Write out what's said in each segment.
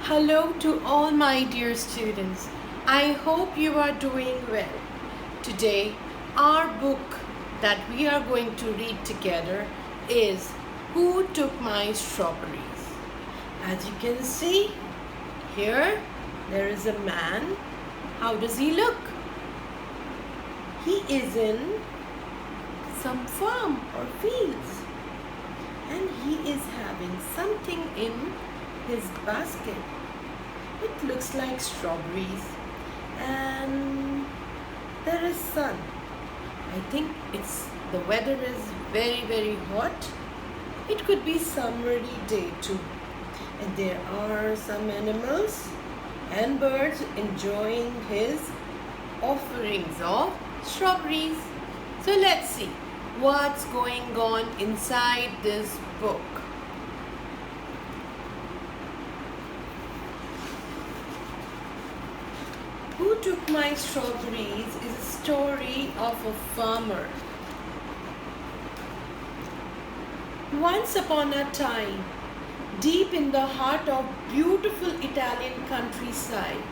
Hello to all my dear students. I hope you are doing well. Today, our book that we are going to read together is Who Took My Strawberries? As you can see, here there is a man. How does he look? He is in some farm or fields, and he is having something in his basket. It looks like strawberries, and there is sun. I think the weather is very hot. It could be summery day too. And there are some animals and birds enjoying his offerings of strawberries. So let's see what's going on inside this book. Who Took My Strawberries is a story of a farmer. Once upon a time, deep in the heart of beautiful Italian countryside,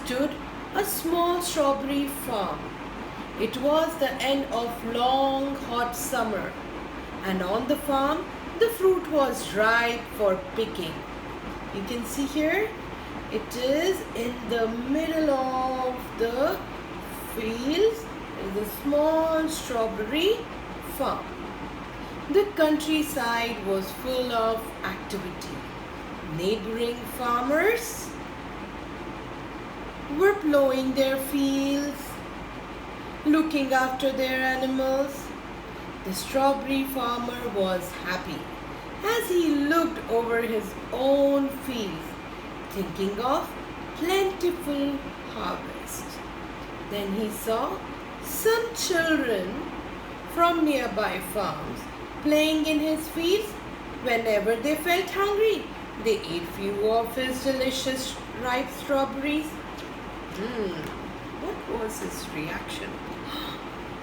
stood a small strawberry farm. It was the end of long hot summer, and on the farm the fruit was ripe for picking. You can see here it is in the middle of the fields. There is a small strawberry farm. The countryside was full of activity. Neighboring farmers were plowing their fields, looking after their animals. The strawberry farmer was happy as he looked over his own fields, thinking of plentiful harvest. Then he saw some children from nearby farms playing in his fields. Whenever they felt hungry, they ate few of his delicious ripe strawberries. What was his reaction?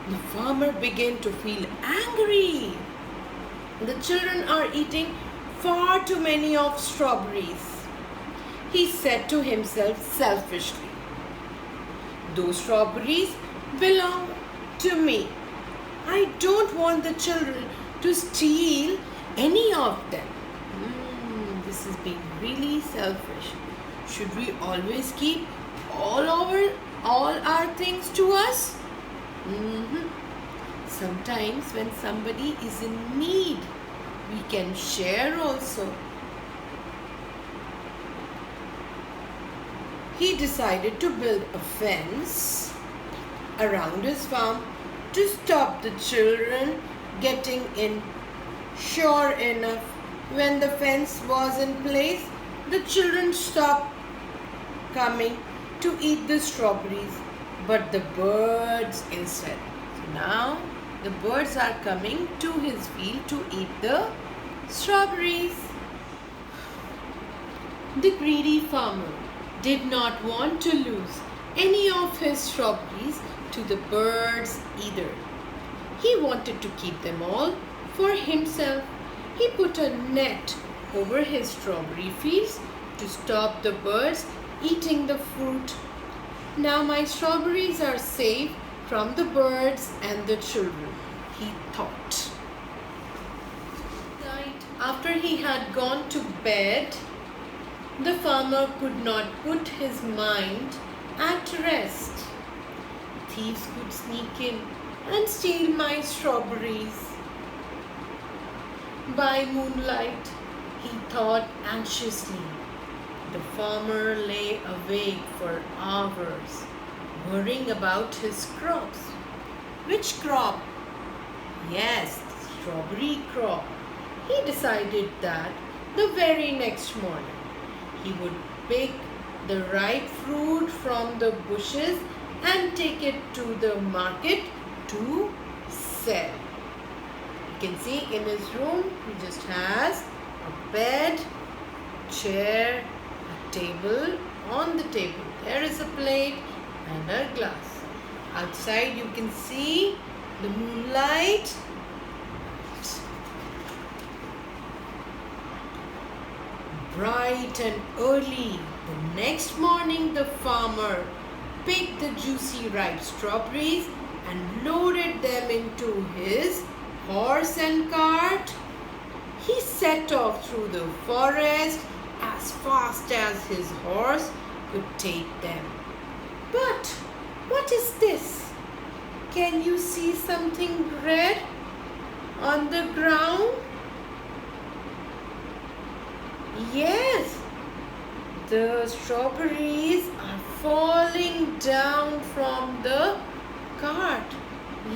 The farmer began to feel angry. The children are eating far too many of strawberries. He said to himself selfishly, those strawberries belong to me. I don't want the children to steal any of them. This is being really selfish. Should we always keep all our things to us? Sometimes when somebody is in need, we can share also. He decided to build a fence around his farm to stop the children getting in. Sure enough, when the fence was in place, the children stopped coming to eat the strawberries, but the birds instead. So now the birds are coming to his field to eat the strawberries. The greedy farmer did not want to lose any of his strawberries to the birds either. He wanted to keep them all for himself. He put a net over his strawberry fields to stop the birds eating the fruit. Now my strawberries are safe from the birds and the children, he thought. Night after he had gone to bed, the farmer could not put his mind at rest. Thieves could sneak in and steal my strawberries. By moonlight, he thought anxiously. The farmer lay awake for hours, worrying about his crops. Which crop? Yes, the strawberry crop. He decided that the very next morning he would pick the ripe fruit from the bushes and take it to the market to sell. You can see in his room he just has a bed, chair, a table. On the table there is a plate and a glass. Outside you can see the moonlight. Bright and early the next morning, the farmer picked the juicy ripe strawberries and loaded them into his horse and cart. He set off through the forest as fast as his horse could take them. But what is this? Can you see something red on the ground? Yes, the strawberries are falling down from the cart.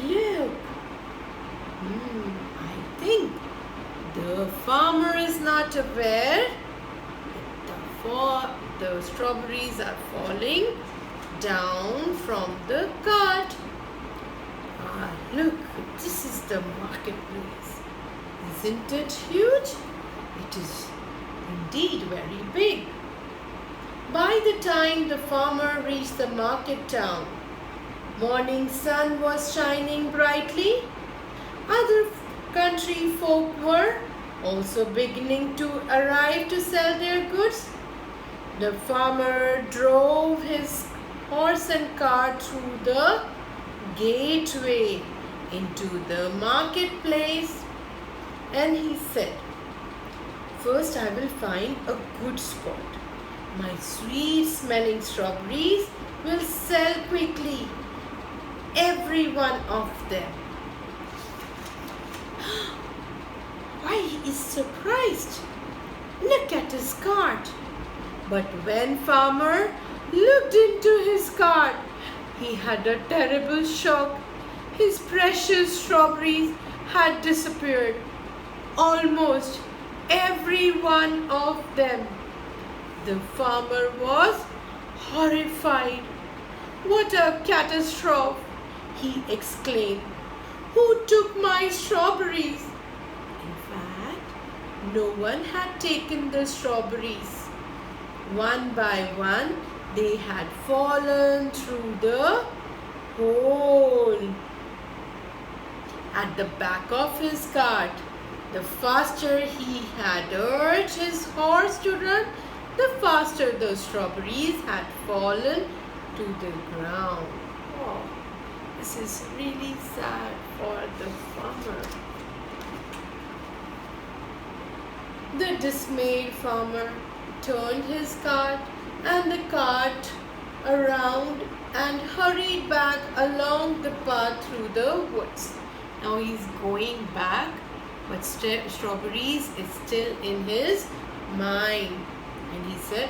Look. I think the farmer is not aware that the strawberries are falling down from the cart. Look, this is the marketplace. Isn't it huge? It is indeed very big. By the time the farmer reached the market town, morning sun was shining brightly. Other country folk were also beginning to arrive to sell their goods. The farmer drove his horse and cart through the gateway into the marketplace, and he said, "First I will find a good spot. My sweet smelling strawberries will sell quickly, every one of them." Why, he is surprised. Look at his cart. But when farmer looked into his cart, he had a terrible shock. His precious strawberries had disappeared. Almost every one of them. The farmer was horrified. "What a catastrophe!" he exclaimed. "Who took my strawberries?" In fact, no one had taken the strawberries. One by one, they had fallen through the hole at the back of his cart. The faster he had urged his horse to run, the faster the strawberries had fallen to the ground. Oh, this is really sad for the farmer. The dismayed farmer turned his cart and the cart around and hurried back along the path through the woods. Now he's going back, but strawberries is still in his mind. And he said,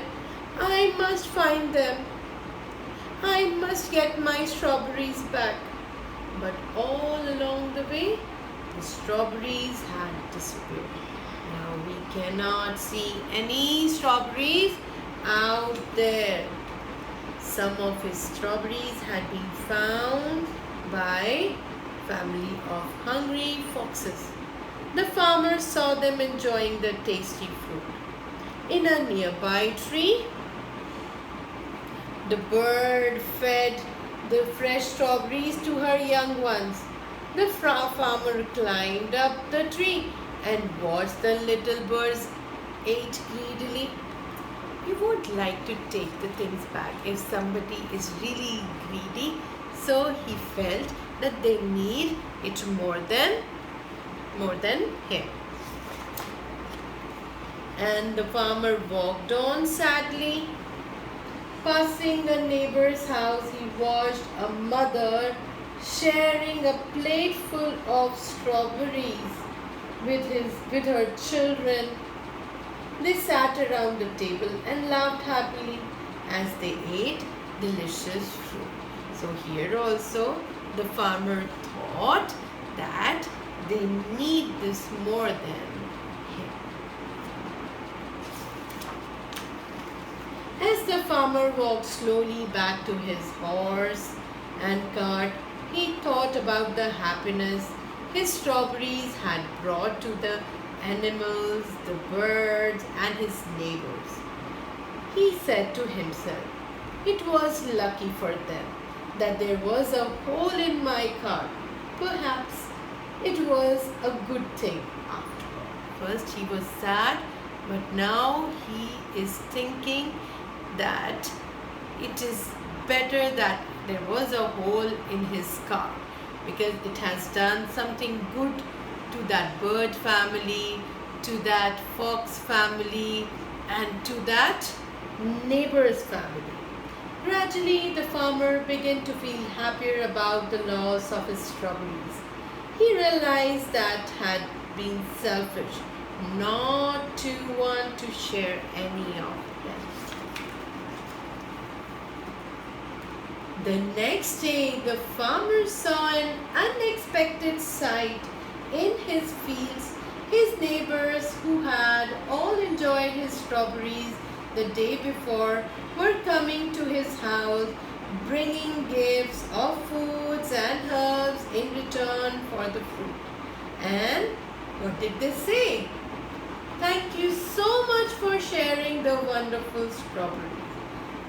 "I must find them. I must get my strawberries back." But all along the way, the strawberries had disappeared. Now we cannot see any strawberries out there. Some of his strawberries had been found by family of hungry foxes. The farmer saw them enjoying the tasty fruit. In a nearby tree, the bird fed the fresh strawberries to her young ones. The farmer climbed up the tree and watched the little birds ate greedily. You won't like to take the things back if somebody is really greedy, so he felt that they need it more than him. And the farmer walked on sadly. Passing a neighbor's house, he watched a mother sharing a plate full of strawberries with her children. They sat around the table and laughed happily as they ate delicious fruit. So here also the farmer thought that they need this more than him. As the farmer walked slowly back to his horse and cart, he thought about the happiness his strawberries had brought to the animals, the birds, and his neighbors. He said to himself, "It was lucky for them that there was a hole in my cart. Perhaps it was a good thing after all." First he was sad But now he is thinking that it is better that there was a hole in his car, because it has done something good to that bird family, to that fox family, and to that neighbor's family. Gradually, the farmer began to feel happier about the loss of his strawberries. He realized that had been selfish not to want to share any of them. The next day, the farmer saw an unexpected sight in his fields. His neighbors, who had all enjoyed his strawberries the day before, were coming to his house, bringing gifts of foods and herbs in return for the fruit. And what did they say? "Thank you so much for sharing the wonderful strawberries."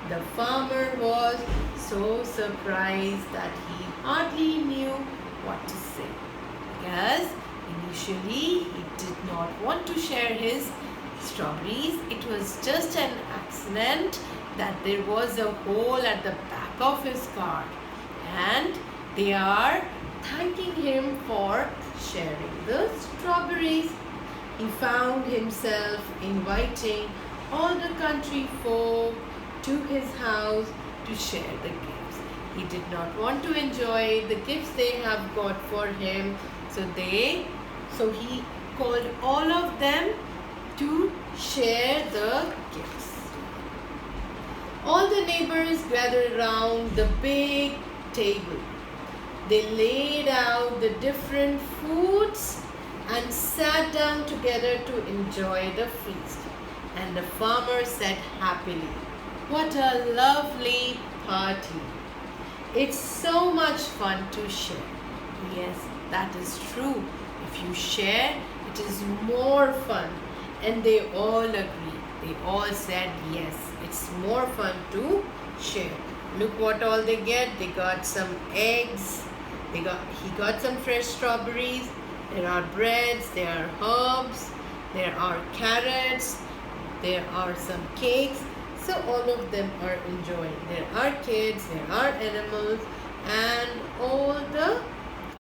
The farmer was so surprised that he hardly knew what to say, because initially he did not want to share his strawberries. It was just an accident that there was a hole at the back of his car, and they are thanking him for sharing the strawberries. He found himself inviting all the country folk to his house to share the gifts. He did not want to enjoy the gifts they have got for him, so he called all of them to share the gifts. All the neighbors gathered around the big table. They laid out the different foods and sat down together to enjoy the feast. And the farmer said happily, "What a lovely party. It's so much fun to share." Yes, that is true. If you share, it is more fun. And they all agreed. They all said, yes, it's more fun to share. Look what all they get. They got some eggs. He got some fresh strawberries. There are breads. There are herbs. There are carrots. There are some cakes. So all of them are enjoying. There are kids. There are animals. And all the